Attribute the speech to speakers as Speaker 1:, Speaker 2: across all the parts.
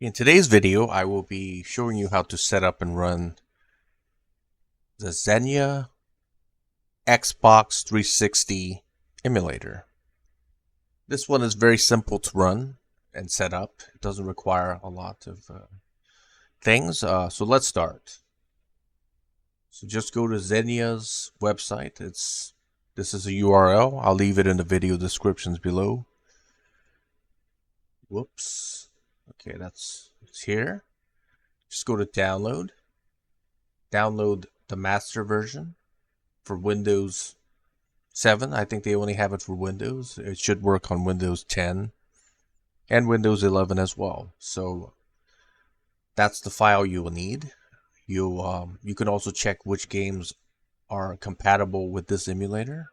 Speaker 1: In today's video, I will be showing you how to set up and run the Xenia Xbox 360 emulator. This one is very simple to run and set up. It doesn't require a lot of things. So let's start. So just go to Xenia's website. This is a URL. I'll leave it in the video descriptions below. Whoops. Okay, it's here. Just go to download. Download the master version for Windows 7. I think they only have it for Windows. It should work on Windows 10 and Windows 11 as well. So that's the file you will need. You can also check which games are compatible with this emulator.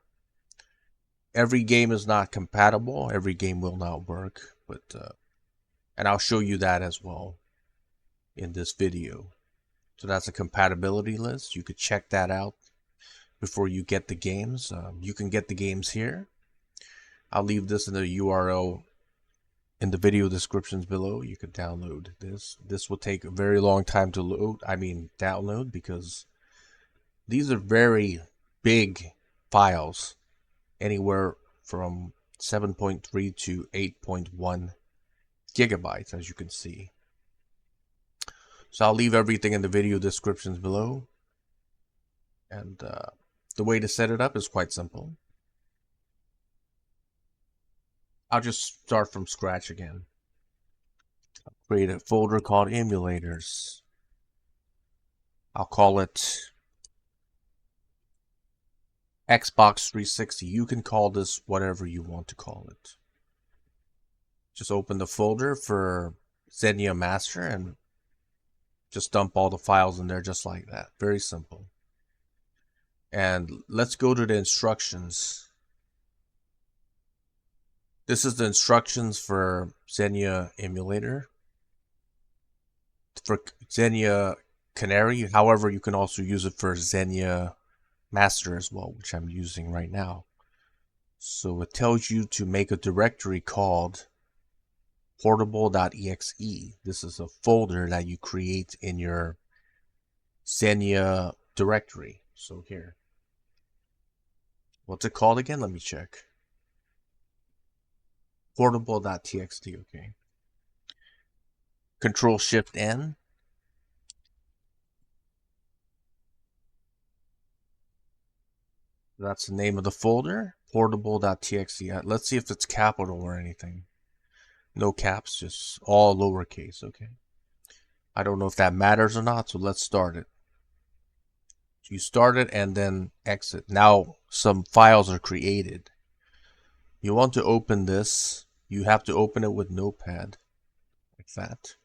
Speaker 1: Every game is not compatible. Every game will not work, but and I'll show you that as well in this video. So that's a compatibility list. You could check that out before you get the games. You can get the games here. I'll leave this in the URL in the video descriptions below. You can download this. This will take a very long time to download, because these are very big files, anywhere from 7.3 to 8.1 gigabytes, as you can see. So I'll leave everything in the video descriptions below. And the way to set it up is quite simple. I'll just start from scratch again. I'll create a folder called emulators. I'll call it Xbox 360. You can call this whatever you want to call it. Just open the folder for Xenia Master and just dump all the files in there just like that. Very simple. And let's go to the instructions. This is the instructions for Xenia Emulator. For Xenia Canary, however, you can also use it for Xenia Master as well, which I'm using right now. So it tells you to make a directory called portable.exe. This is a folder that you create in your Xenia directory. So here. What's it called again? Let me check. Portable.txt, okay. Control-Shift-N. That's the name of the folder, portable.txt. Let's see if it's capital or anything. No caps, just all lowercase, okay. I don't know if that matters or not, so let's start it. You start it and then exit. Now some files are created. You want to open this. You have to open it with Notepad, like that.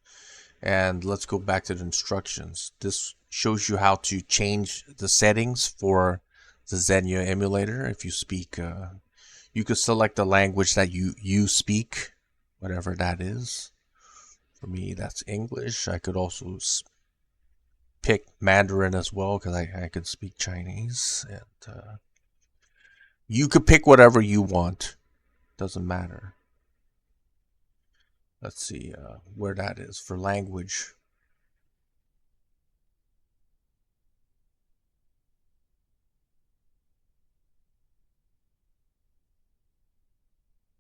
Speaker 1: And let's go back to the instructions. This shows you how to change the settings for the Xenia emulator. If you speak, you could select the language that you speak, whatever that is. For me, that's English. I could also pick Mandarin as well, because I could speak Chinese. And you could pick whatever you want. Doesn't matter. Let's see where that is for language.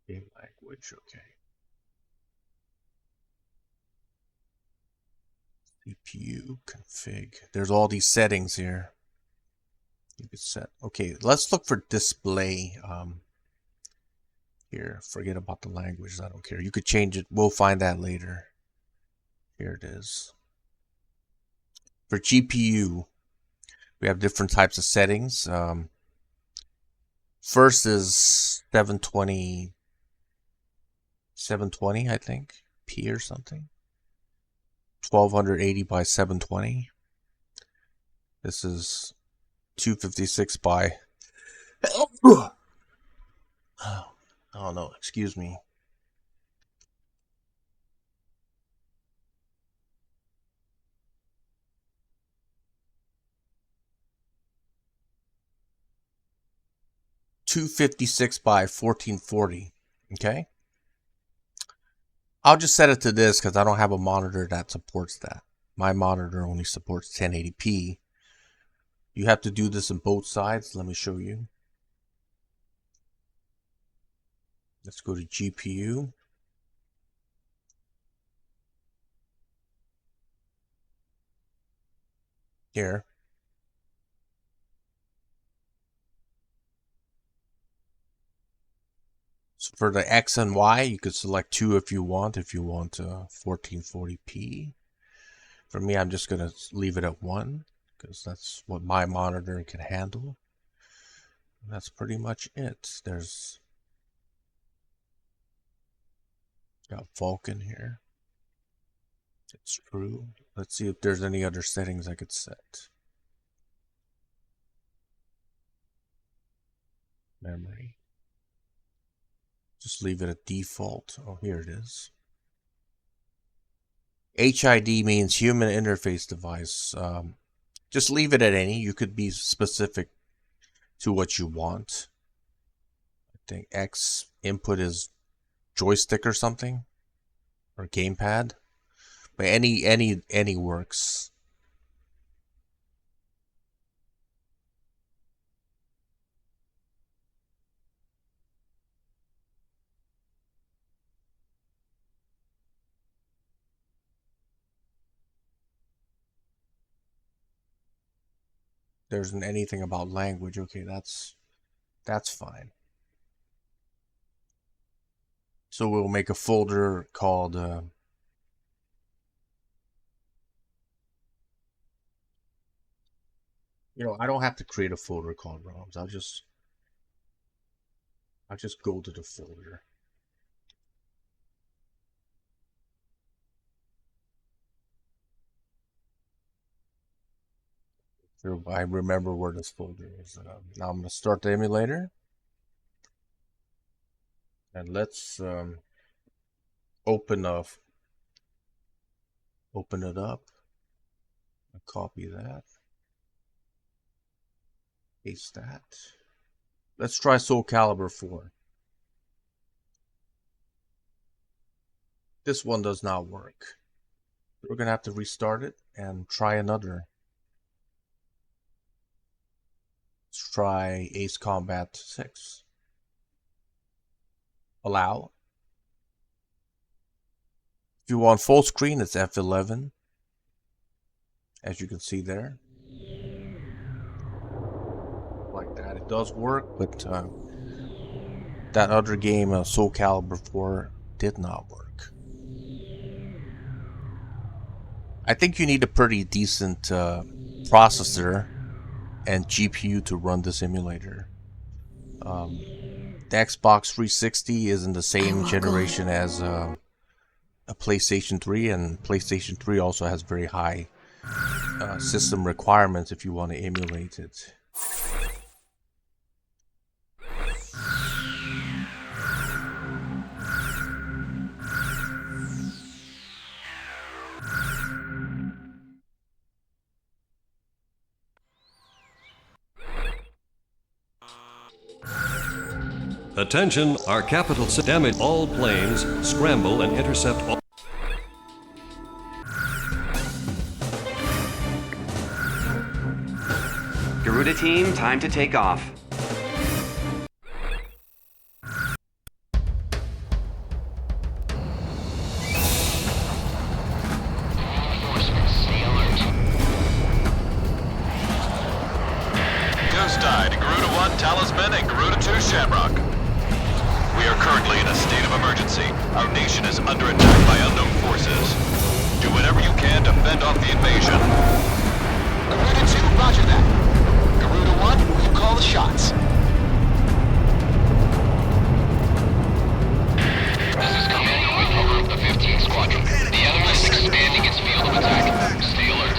Speaker 1: Okay, language, okay. CPU config. There's all these settings here. You could set. Okay, let's look for display. Here, forget about the language. I don't care. You could change it. We'll find that later. Here it is. For GPU, we have different types of settings. First is 720, I think, P or something. 1280 by 720. This is 256 by oh no, excuse me. .256 by 1440. Okay. I'll just set it to this because I don't have a monitor that supports that. My monitor only supports 1080p. You have to do this on both sides. Let me show you. Let's go to GPU. Here. So for the X and Y, you could select 2 if you want 1440p. For me, I'm just going to leave it at 1 because that's what my monitor can handle. That's pretty much it. There's got Vulkan here. It's true. Let's see if there's any other settings I could set. Memory. Just leave it at default. Oh, here it is. HID means human interface device. Just leave it at any. You could be specific to what you want. I think X input is joystick or something, or gamepad. But any works. There isn't anything about language. Okay, that's fine. So we'll make a folder called I don't have to create a folder called ROMs. I'll just go to the folder. So I remember where this folder is. Now I'm going to start the emulator. And let's open it up. I'll copy that. Paste that. Let's try Soul Calibur 4. This one does not work. We're going to have to restart it and try another. Let's try Ace Combat 6. Allow. If you want full screen, it's F11. As you can see there. Like that. It does work, but that other game, Soul Calibur 4, did not work. I think you need a pretty decent processor and GPU to run this emulator. The Xbox 360 is in the same generation as a PlayStation 3, and PlayStation 3 also has very high system requirements if you want to emulate it.
Speaker 2: Attention, our capital damage all planes, scramble and intercept all.
Speaker 3: Garuda team, time to take off.
Speaker 4: Ghost died, Garuda 1 Talisman and Garuda 2 Shamrock. We are currently in a state of emergency. Our nation is under attack by unknown forces. Do whatever you can to fend off the invasion.
Speaker 5: Garuda 2, roger that. Garuda 1, you call the shots.
Speaker 6: This is Commander Whitlover of the 15th Squadron. The enemy is expanding its field of attack. Stay alert.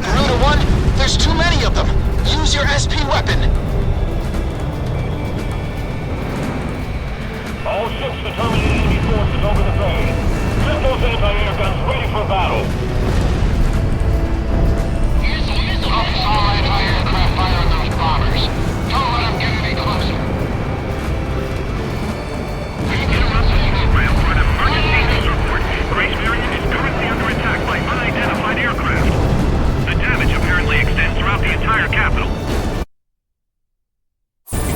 Speaker 5: Garuda 1, there's too many of them. Use your SP weapon.
Speaker 7: All ships determining enemy forces over the bay. Set those anti-air guns ready for battle.
Speaker 6: Focus all anti-aircraft fire on those bombers. Don't let them get any closer. We get a message program for an emergency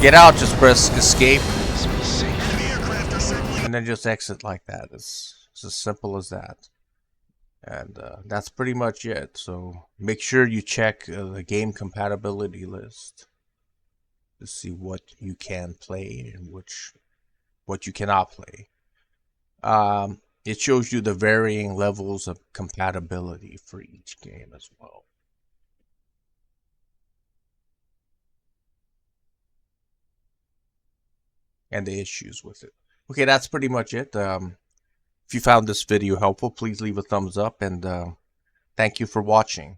Speaker 1: get out, just press escape. And then just exit like that. It's as simple as that. And that's pretty much it. So make sure you check the game compatibility list to see what you can play and what you cannot play. It shows you the varying levels of compatibility for each game as well. And the issues with it. Okay, that's pretty much it. If you found this video helpful, please leave a thumbs up, and thank you for watching.